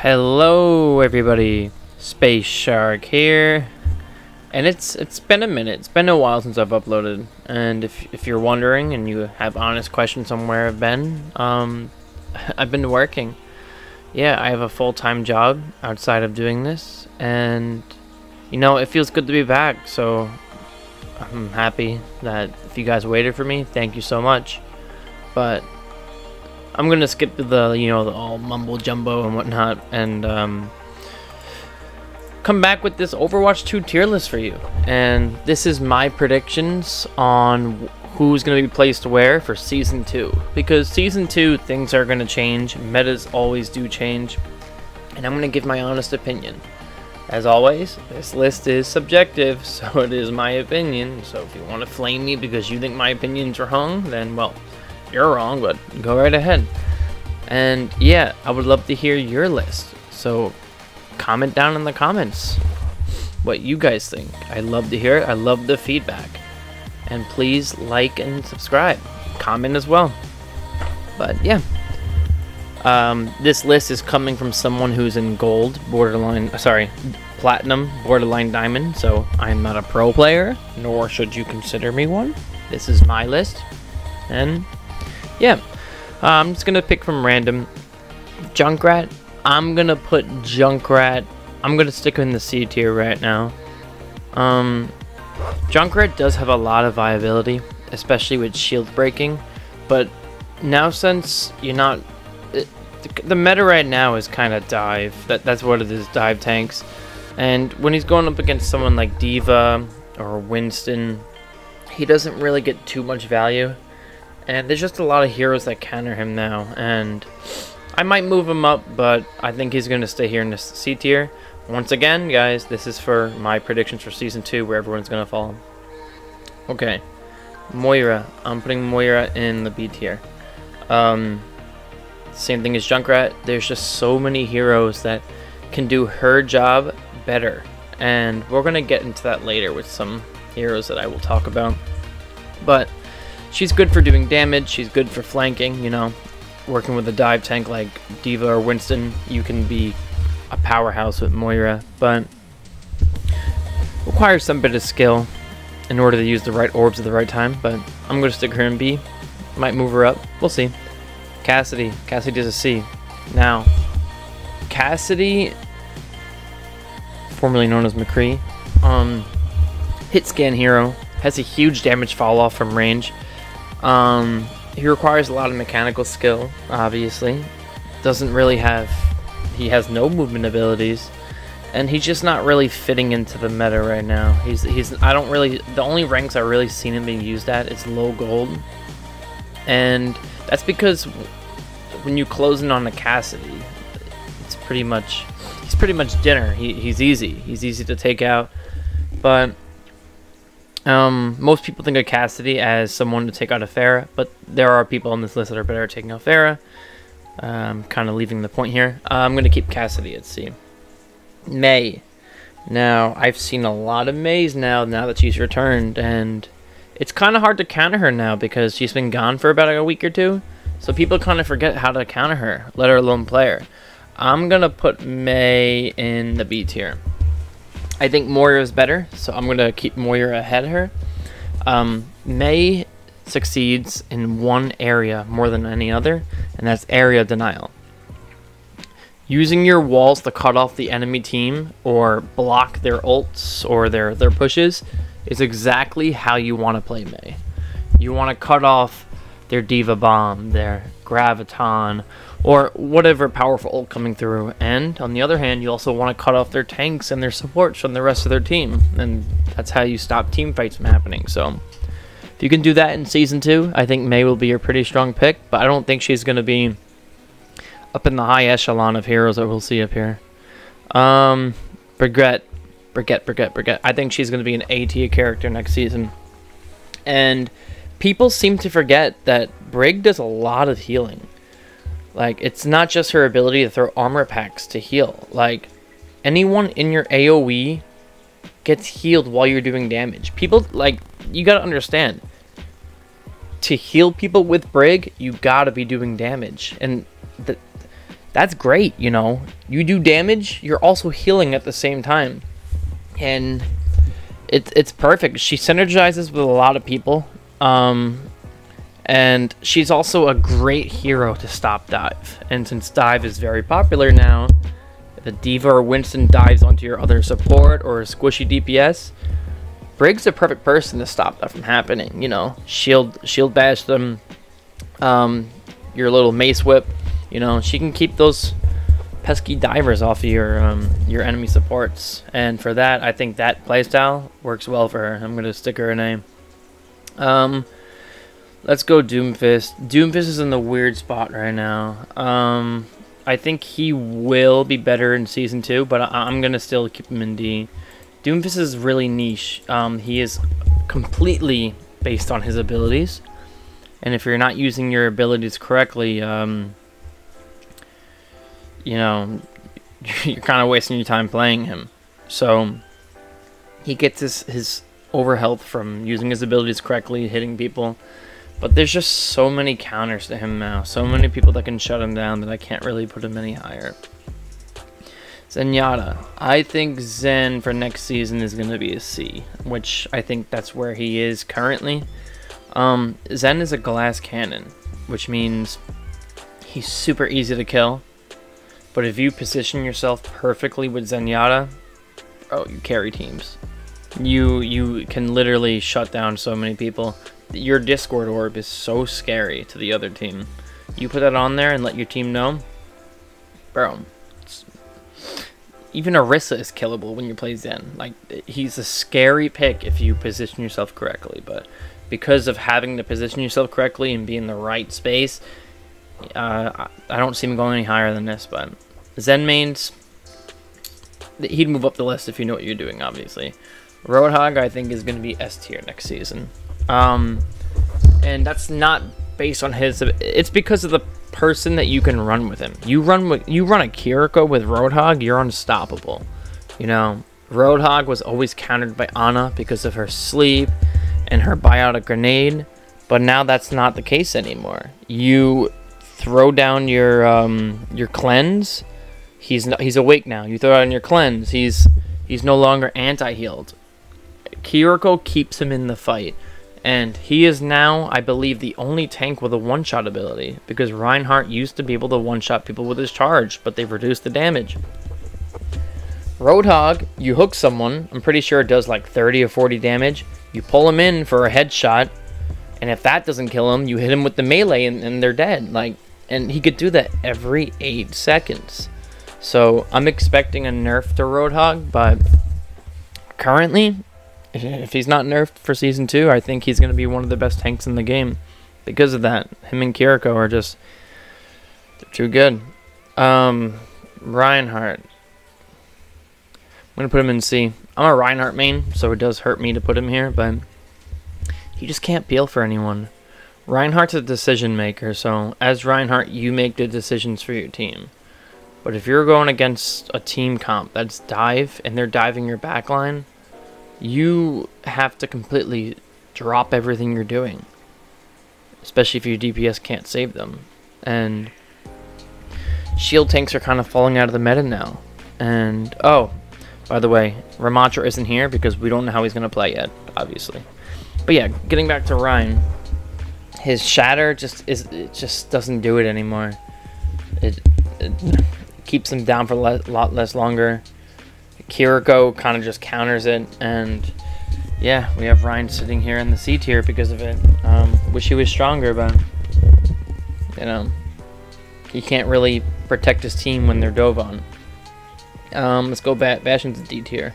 Hello everybody, Space Shark here, and it's been a minute. It's been a while since I've uploaded, and if you're wondering and you have honest questions on where I've been, I've been working. Yeah, I have a full-time job outside of doing this, and you know, it feels good to be back. So I'm happy that if you guys waited for me, thank you so much. But I'm gonna skip to the, the all mumble jumbo and whatnot, and come back with this Overwatch 2 tier list for you. And this is my predictions on who's gonna be placed where for Season 2. Because Season 2, things are gonna change, metas always do change, and I'm gonna give my honest opinion. As always, this list is subjective, so it is my opinion. So if you want to flame me because you think my opinions are wrong, then, well, you're wrong, but go right ahead. And yeah, I would love to hear your list, so comment down in the comments what you guys think. I love to hear it. I love the feedback, and please like and subscribe, comment as well. But yeah, this list is coming from someone who's in gold, platinum, borderline diamond, so I'm not a pro player, nor should you consider me one. This is my list, and yeah, I'm just gonna pick from random. Junkrat, I'm gonna put Junkrat. I'm gonna stick in the C tier right now. Junkrat does have a lot of viability, especially with shield breaking, but now since you're not, the meta right now is kind of dive. That's what it is, dive tanks. And when he's going up against someone like D.Va or Winston, he doesn't really get too much value. And there's just a lot of heroes that counter him now, and I might move him up, but I think he's going to stay here in the C tier. Once again, guys, this is for my predictions for Season 2, where everyone's going to fall. Okay, Moira. I'm putting Moira in the B tier. Same thing as Junkrat. There's just so many heroes that can do her job better, and we're going to get into that later with some heroes that I will talk about. But she's good for doing damage, she's good for flanking, working with a dive tank like D.Va or Winston. You can be a powerhouse with Moira, but requires some bit of skill in order to use the right orbs at the right time. But I'm going to stick her in B, might move her up, we'll see. Cassidy does a C. Now, Cassidy, formerly known as McCree, hit scan hero, has a huge damage fall off from range. He requires a lot of mechanical skill, obviously. He has no movement abilities, and he's just not really fitting into the meta right now. The only ranks I've really seen him being used at is low gold, and that's because when you close in on a Cassidy, he's pretty much dinner. He's easy to take out, but most people think of Cassidy as someone to take out a Pharah, but there are people on this list that are better at taking out Pharah. Kind of leaving the point here. I'm going to keep Cassidy at C. Mei. Now, I've seen a lot of Meis now that she's returned, and it's kind of hard to counter her now because she's been gone for about a week or two, so people kind of forget how to counter her, let her alone play her. I'm going to put Mei in the B tier. I think Moira is better, so I'm going to keep Moira ahead of her. Mei succeeds in one area more than any other, and that's area denial. Using your walls to cut off the enemy team or block their ults or their pushes is exactly how you want to play Mei. You want to cut off their D.Va bomb, their graviton, or whatever powerful ult coming through, and on the other hand, you also want to cut off their tanks and their supports from the rest of their team, and that's how you stop team fights from happening. So if you can do that in Season 2, I think Mei will be a pretty strong pick, but I don't think she's going to be up in the high echelon of heroes that we'll see up here. Brigitte. I think she's going to be an A tier character next season, and people seem to forget that Brig does a lot of healing. Like, it's not just her ability to throw armor packs to heal. Like, anyone in your AoE gets healed while you're doing damage. People, like, you gotta understand, to heal people with Brig, you gotta be doing damage. And that's great, you know. You do damage, you're also healing at the same time. And it's perfect. She synergizes with a lot of people. And she's also a great hero to stop dive. And since dive is very popular now, if a D.Va or Winston dives onto your other support or a squishy DPS, Brig's a perfect person to stop that from happening. You know, shield bash them, your little mace whip. You know, she can keep those pesky divers off of your enemy supports. And for that, I think that playstyle works well for her. I'm gonna stick her a name. Let's go Doomfist. Doomfist is in the weird spot right now. I think he will be better in Season 2, but I'm going to still keep him in D. Doomfist is really niche. He is completely based on his abilities. And if you're not using your abilities correctly, you know, you're kind of wasting your time playing him. So he gets his overhealth from using his abilities correctly, hitting people. But there's just so many counters to him now. So many people that can shut him down that I can't really put him any higher. Zenyatta. I think Zen for next season is going to be a C, which I think that's where he is currently. Zen is a glass cannon, which means he's super easy to kill. But if you position yourself perfectly with Zenyatta, oh, you carry teams. You can literally shut down so many people. Your Discord orb is so scary to the other team. You put that on there and let your team know, bro. Even Orisa is killable when you play Zen. Like, he's a scary pick if you position yourself correctly. But because of having to position yourself correctly and be in the right space, I don't see him going any higher than this. But Zen mains, he'd move up the list if you know what you're doing, obviously. Roadhog, I think, is going to be S tier next season. And that's not based on his, it's because of the person that you can run with him. You run a Kiriko with Roadhog, you're unstoppable. You know, Roadhog was always countered by Ana because of her sleep and her biotic grenade, but now that's not the case anymore. You throw down your cleanse, he's awake now. You throw down your cleanse, he's no longer anti-healed. Kiriko keeps him in the fight. And he is now, I believe, the only tank with a one-shot ability. Because Reinhardt used to be able to one-shot people with his charge, but they've reduced the damage. Roadhog, you hook someone, I'm pretty sure it does like 30 or 40 damage. You pull him in for a headshot, and if that doesn't kill him, you hit him with the melee and they're dead. Like, and he could do that every 8 seconds. So I'm expecting a nerf to Roadhog, but currently, if he's not nerfed for Season 2, I think he's going to be one of the best tanks in the game. Because of that, him and Kiriko are just, they're too good. Reinhardt. I'm going to put him in C. I'm a Reinhardt main, so it does hurt me to put him here, but he just can't peel for anyone. Reinhardt's a decision maker, so as Reinhardt, you make the decisions for your team. But if you're going against a team comp that's dive, and they're diving your backline, you have to completely drop everything you're doing, especially if your DPS can't save them. And shield tanks are kind of falling out of the meta now. And oh, by the way, Ramatra isn't here because we don't know how he's going to play yet, obviously. But yeah, getting back to Ryan, his shatter just doesn't do it anymore. It keeps him down for a lot less longer. Kiriko kind of just counters it, and yeah, we have Ryan sitting here in the C tier because of it. Wish he was stronger, but you know, he can't really protect his team when they're dove on. Let's go bash into D tier.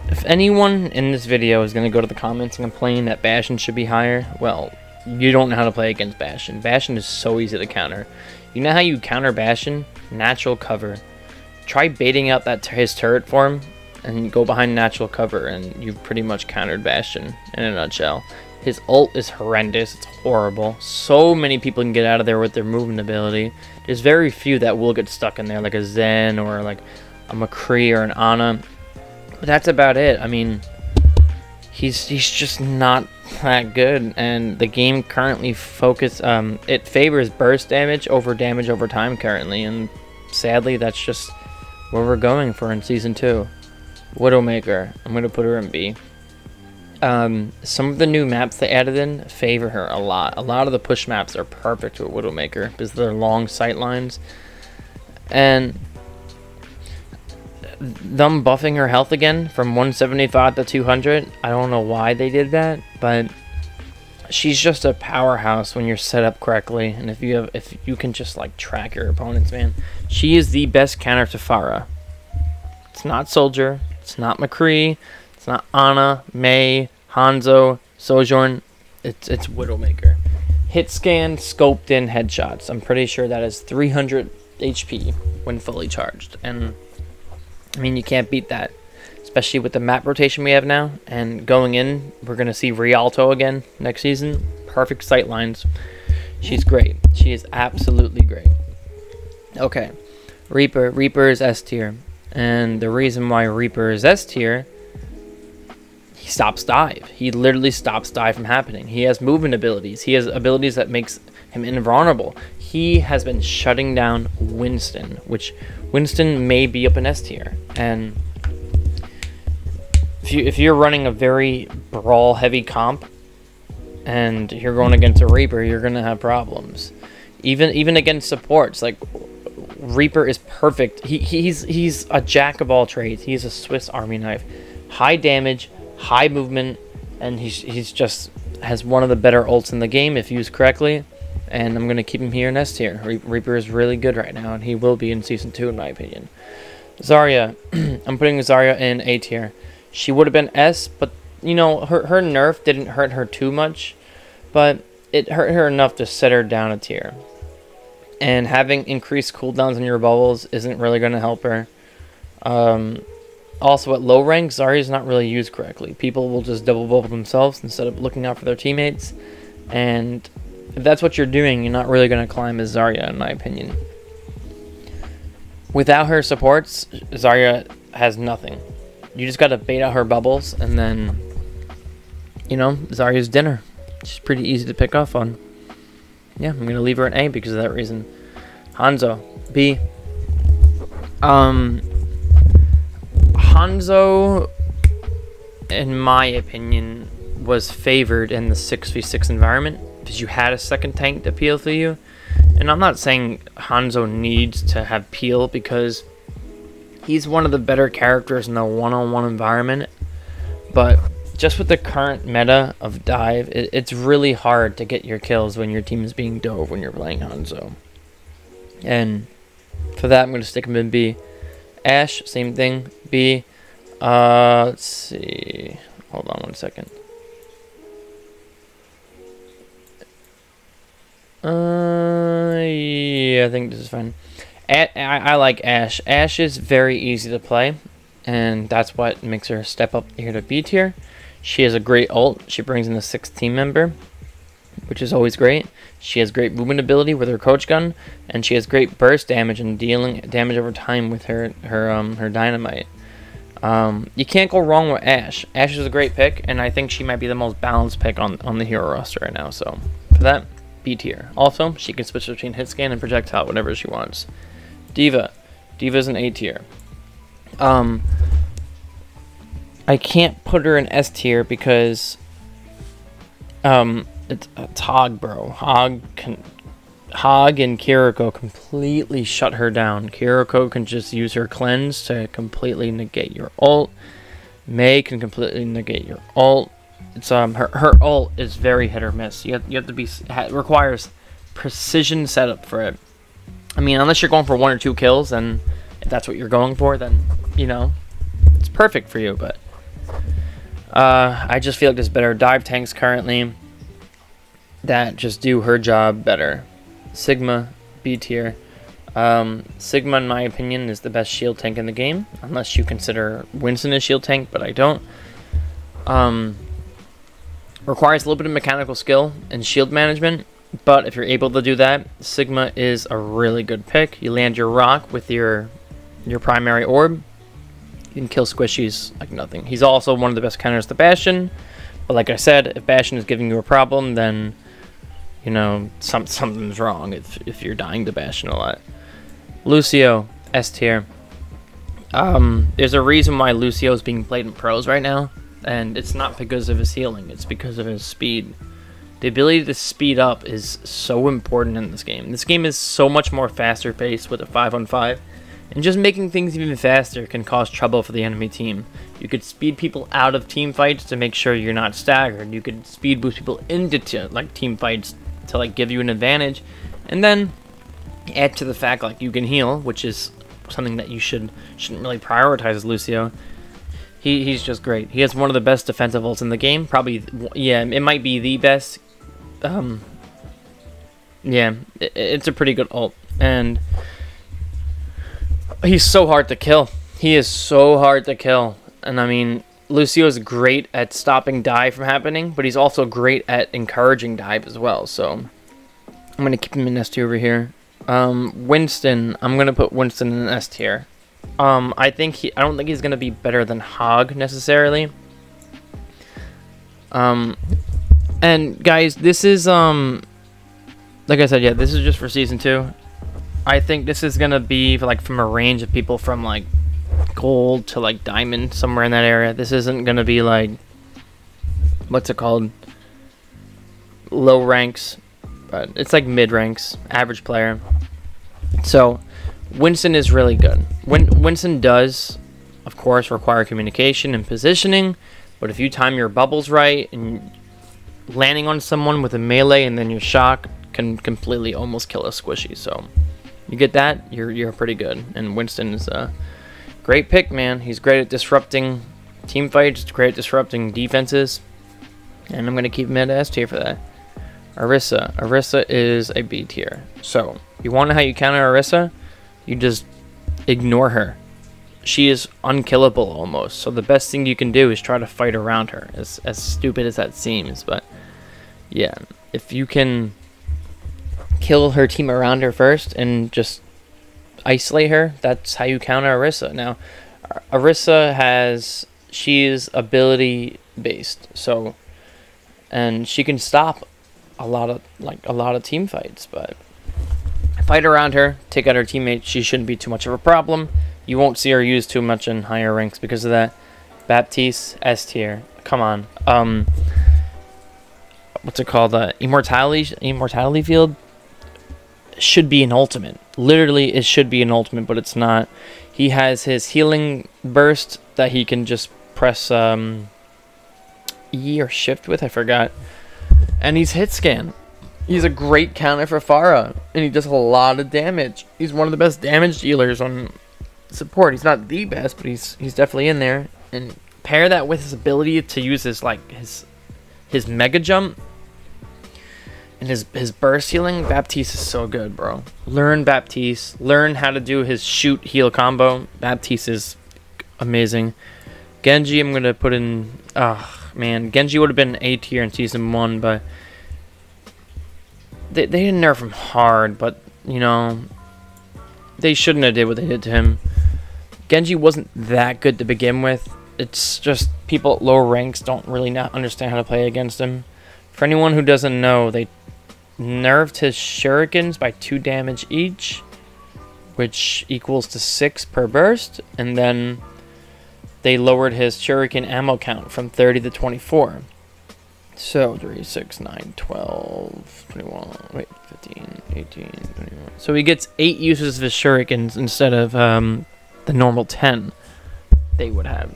If anyone in this video is going to go to the comments and complain that Bastion should be higher, well, you don't know how to play against Bastion. Bastion is so easy to counter. You know how you counter Bastion? Natural cover. Try baiting out his turret form and go behind natural cover, and you've pretty much countered Bastion in a nutshell. His ult is horrendous. It's horrible. So many people can get out of there with their movement ability. There's very few that will get stuck in there, like a Zen or like a McCree or an Ana. But that's about it. I mean, he's just not that good, and the game currently it favors burst damage over time currently, and sadly that's just where we're going for in Season 2. Widowmaker, I'm going to put her in B. Some of the new maps they added in favor her a lot. A lot of the push maps are perfect with Widowmaker because they're long sight lines. And them buffing her health again from 175 to 200, I don't know why they did that, but she's just a powerhouse when you're set up correctly, and if you can just like track your opponents, man. She is the best counter to Pharah. It's not Soldier, it's not McCree, it's not Ana, Mei, Hanzo, Sojourn. It's Widowmaker. Hit scan, scoped in headshots. I'm pretty sure that is 300 HP when fully charged, and I mean, you can't beat that, especially with the map rotation we have now. And going in, we're going to see Rialto again next season. Perfect sight lines. She's great. She is absolutely great. Okay, Reaper. Reaper is S tier. And the reason why Reaper is S tier, he stops dive. He literally stops dive from happening. He has movement abilities. He has abilities that makes him invulnerable. He has been shutting down Winston, which Winston may be up in S tier. And if you're running a very brawl heavy comp and you're going against a Reaper, you're gonna have problems. Even against supports, like Reaper is perfect. He's a jack of all trades. He's a Swiss Army knife. High damage, high movement, and he's just has one of the better ults in the game if used correctly. And I'm going to keep him here in S tier. Reaper is really good right now, and he will be in Season 2 in my opinion. Zarya. I'm putting Zarya in A tier. She would have been S, but, you know, her nerf didn't hurt her too much. But it hurt her enough to set her down a tier. And having increased cooldowns on your bubbles isn't really going to help her. Also, at low rank, Zarya is not really used correctly. People will just double bubble themselves instead of looking out for their teammates. And if that's what you're doing, you're not really going to climb as Zarya, in my opinion. Without her supports, Zarya has nothing. You just got to bait out her bubbles, and then, you know, Zarya's dinner. She's pretty easy to pick off on. Yeah, I'm going to leave her at A because of that reason. Hanzo, B. Hanzo, in my opinion, was favored in the 6v6 environment because you had a second tank to peel through you. And I'm not saying Hanzo needs to have peel because he's one of the better characters in the one-on-one environment. But just with the current meta of dive, it's really hard to get your kills when your team is being dove when you're playing Hanzo. And for that, I'm going to stick him in B. Ashe, same thing, B. Let's see. Hold on one second. Yeah, I think this is fine. I like Ashe. Ashe is very easy to play, and that's what makes her step up here to B tier. She has a great ult. She brings in the 6th team member, which is always great. She has great movement ability with her coach gun, and she has great burst damage and dealing damage over time with her dynamite. You can't go wrong with Ashe. Ashe is a great pick, and I think she might be the most balanced pick on the hero roster right now. So for that, B tier. Also, she can switch between hit scan and projectile whenever she wants. D.Va. D.Va's an A tier. I can't put her in S tier because it's Hog, bro. Hog and Kiriko completely shut her down. Kiriko can just use her cleanse to completely negate your ult. Mei can completely negate your ult. It's her ult is very hit or miss. You have to be, it requires precision setup for it. I mean, unless you're going for 1 or 2 kills, and if that's what you're going for, then you know it's perfect for you. But I just feel like there's better dive tanks currently that just do her job better. Sigma, B tier. Sigma, in my opinion, is the best shield tank in the game, unless you consider Winston a shield tank, but I don't. Requires a little bit of mechanical skill and shield management, but if you're able to do that, Sigma is a really good pick. You land your rock with your primary orb, you can kill squishies like nothing. He's also one of the best counters to Bastion, But like I said, if Bastion is giving you a problem, then, you know, something's wrong if you're dying to Bastion a lot. Lucio, S tier. There's a reason why Lucio is being played in pros right now, and it's not because of his healing, it's because of his speed. The ability to speed up is so important in this game. This game is so much more faster paced with a 5-on-5, and just making things even faster can cause trouble for the enemy team. You could speed people out of team fights to make sure you're not staggered. You could speed boost people into team fights to like give you an advantage, and then add to the fact like you can heal, which is something that you shouldn't really prioritize as Lucio. He's just great. He has one of the best defensive ults in the game. Probably, yeah, it might be the best. Yeah, it's a pretty good ult, and he's so hard to kill. He is so hard to kill, and I mean, Lucio is great at stopping dive from happening, but he's also great at encouraging dive as well. So I'm gonna keep him in S tier over here. Winston, I'm gonna put Winston in S tier. I don't think he's gonna be better than Hog necessarily. And guys, this is like I said, yeah, this is just for season 2. I think this is gonna be for, like, from a range of people from like gold to like diamond, somewhere in that area. This isn't gonna be like, what's it called, low ranks, but it's like mid ranks, average player. So Winston is really good. Winston does, of course, require communication and positioning, but if you time your bubbles right and landing on someone with a melee and then your shock can completely almost kill a squishy. So you get that, you're pretty good. And Winston is a great pick, man. He's great at disrupting team fights, great at disrupting defenses, and I'm gonna keep him at S tier for that. Orisa is a B tier. So you want to know how you counter Orisa? You just ignore her. She is unkillable almost. So the best thing you can do is try to fight around her. As stupid as that seems, but yeah, if you can kill her team around her first and just isolate her, that's how you counter Orisa. Now, Orisa she's ability based, so, and she can stop a lot of team fights, but fight around her, take out her teammates. She shouldn't be too much of a problem. You won't see her used too much in higher ranks because of that. Baptiste, S tier. Come on. What's it called? Immortality field should be an ultimate. Literally, it should be an ultimate, but it's not. He has his healing burst that he can just press E or shift with. I forgot. And he's hit scan. He's a great counter for Pharah, and he does a lot of damage. He's one of the best damage dealers on support. He's not the best, but he's definitely in there. And pair that with his ability to use his mega jump and his burst healing. Baptiste is so good, bro. Learn Baptiste. Learn how to do his shoot heal combo. Baptiste is amazing. Genji, I'm gonna put in. Oh man, Genji would have been A tier in season 1, but they didn't nerf him hard. But you know, they shouldn't have did what they did to him. Genji wasn't that good to begin with. It's just people at lower ranks don't really not understand how to play against him. For anyone who doesn't know, they nerfed his shurikens by 2 damage each, which equals to 6 per burst, and then they lowered his shuriken ammo count from 30 to 24. So 3, 6, 9, 12, 21, wait, 15, 18, 21. So he gets 8 uses of his shurikens instead of the normal 10 they would have.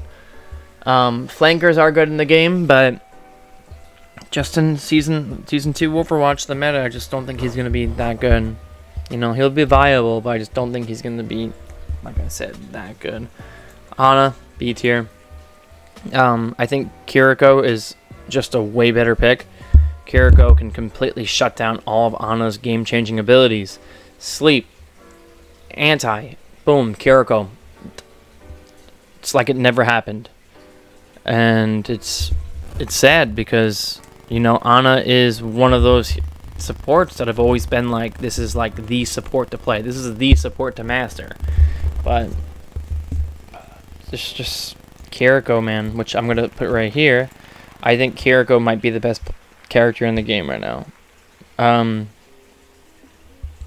Flankers are good in the game, but just in season 2 Overwatch, the meta, I just don't think he's going to be that good. You know, he'll be viable, but I just don't think he's going to be, like I said, that good. Ana, B tier. I think Kiriko is just a way better pick. Kiriko can completely shut down all of Ana's game-changing abilities. Sleep, anti, boom, Kiriko. It's like it never happened. And it's sad because, you know, Ana is one of those supports that have always been like, this is like the support to play. This is the support to master. But it's just Kiriko, man, which I'm going to put right here. I think Kiriko might be the best character in the game right now.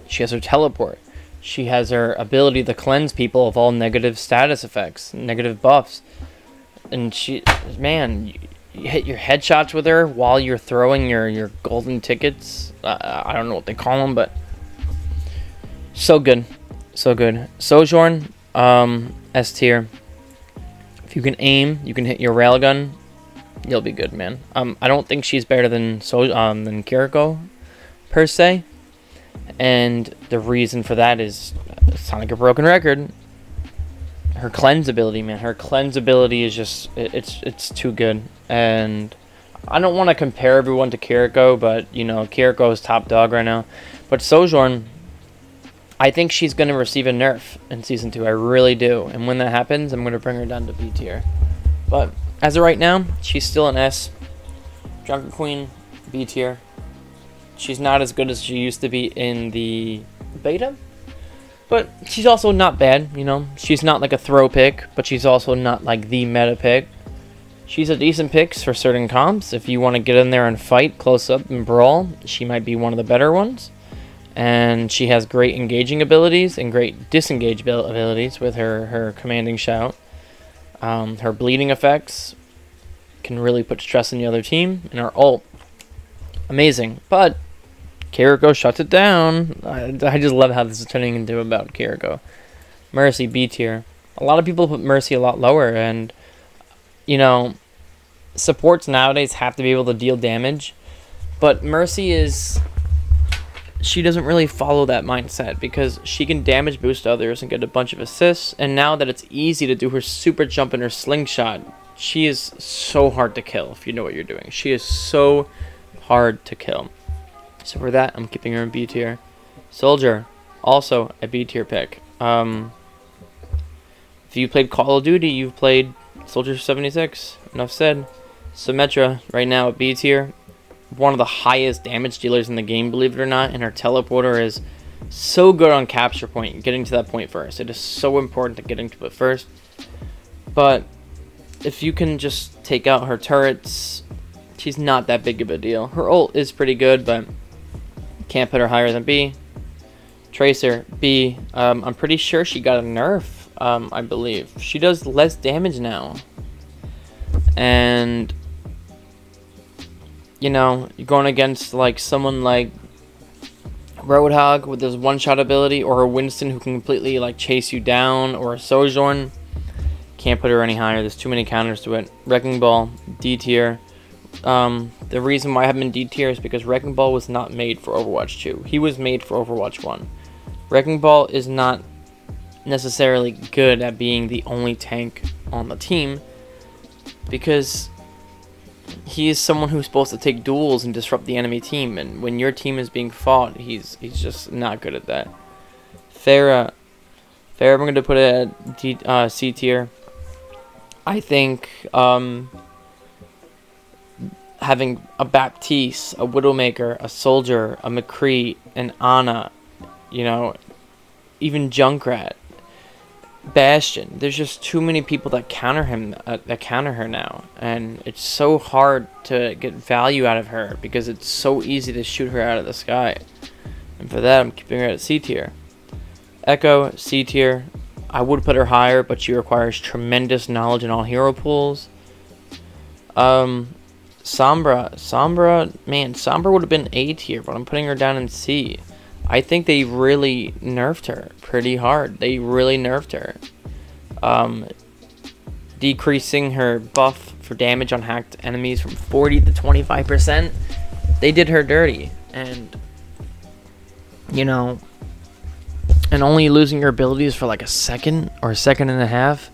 She has her teleport. She has her ability to cleanse people of all negative status effects, negative buffs. And she, man, you hit your headshots with her while you're throwing your golden tickets. I don't know what they call them, but so good. So good. Sojourn, S tier. If you can aim, you can hit your railgun, you'll be good, man. I don't think she's better than Kiriko, per se. And the reason for that is, sound like a broken record, her cleanse ability, man. Her cleanse ability is just, it's too good. And I don't want to compare everyone to Kiriko, but, you know, Kiriko is top dog right now. But Sojourn, I think she's going to receive a nerf in Season 2. I really do. And when that happens, I'm going to bring her down to B tier. But as of right now, she's still an S. Junker Queen, B tier. She's not as good as she used to be in the beta. But she's also not bad, you know. She's not like a throw pick, but she's also not like the meta pick. She's a decent pick for certain comps. If you want to get in there and fight close up and brawl, she might be one of the better ones. And she has great engaging abilities and great disengage abilities with her commanding shout. Her bleeding effects can really put stress on the other team. And her ult, amazing. But Kiriko shuts it down. I just love how this is turning into about Kiriko. Mercy, B tier. A lot of people put Mercy a lot lower. And, you know, supports nowadays have to be able to deal damage. But Mercy is... she doesn't really follow that mindset because she can damage boost others and get a bunch of assists. And now that it's easy to do her super jump and her slingshot, she is so hard to kill if you know what you're doing. She is so hard to kill. So for that, I'm keeping her in B tier. Soldier, also a B tier pick. If you played Call of Duty, you've played Soldier 76. Enough said. Symmetra, right now at B tier. One of the highest damage dealers in the game, believe it or not, and her teleporter is so good on capture point, getting to that point first. It is so important to getting to it first. But if you can just take out her turrets, she's not that big of a deal. Her ult is pretty good, but can't put her higher than B. Tracer, B. I'm pretty sure she got a nerf, I believe. She does less damage now. And... you know, you're going against like someone like Roadhog with his one-shot ability, or a Winston who can completely like chase you down, or a Sojourn. Can't put her any higher. There's too many counters to it. Wrecking Ball, D tier. The reason why I have him in D tier is because Wrecking Ball was not made for Overwatch 2. He was made for Overwatch 1. Wrecking Ball is not necessarily good at being the only tank on the team because he is someone who's supposed to take duels and disrupt the enemy team, and when your team is being fought, he's just not good at that. Pharah, I'm going to put it at C tier. I think having a Baptiste, a Widowmaker, a Soldier, a McCree, an Ana, you know, even Junkrat, Bastion. There's just too many people that counter him, that counter her now, and it's so hard to get value out of her because it's so easy to shoot her out of the sky. And for that, I'm keeping her at C tier. Echo, C tier. I would put her higher, but she requires tremendous knowledge in all hero pools. Sombra, man, Sombra would have been A tier, but I'm putting her down in C. I think they really nerfed her pretty hard. They really nerfed her. Decreasing her buff for damage on hacked enemies from 40 to 25%. They did her dirty. And, you know, and only losing your abilities for like a second or a second and a half,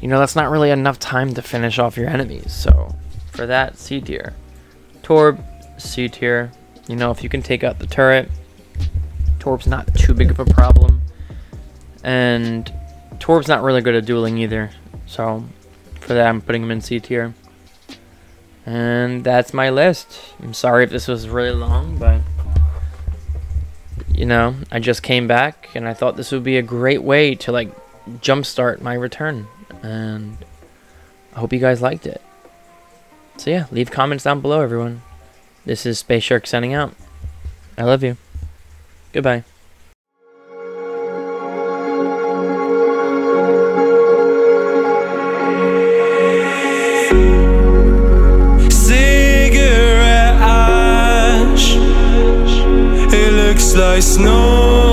you know, that's not really enough time to finish off your enemies. So, for that, C tier. Torb, C tier. You know, if you can take out the turret, Torb's not too big of a problem. And Torb's not really good at dueling either. So, for that, I'm putting him in C tier. And that's my list. I'm sorry if this was really long, but, you know, I just came back, and I thought this would be a great way to, like, jumpstart my return. And I hope you guys liked it. So yeah, leave comments down below, everyone. This is Space Shark signing out. I love you. Goodbye. Cigarette ash, it looks like snow.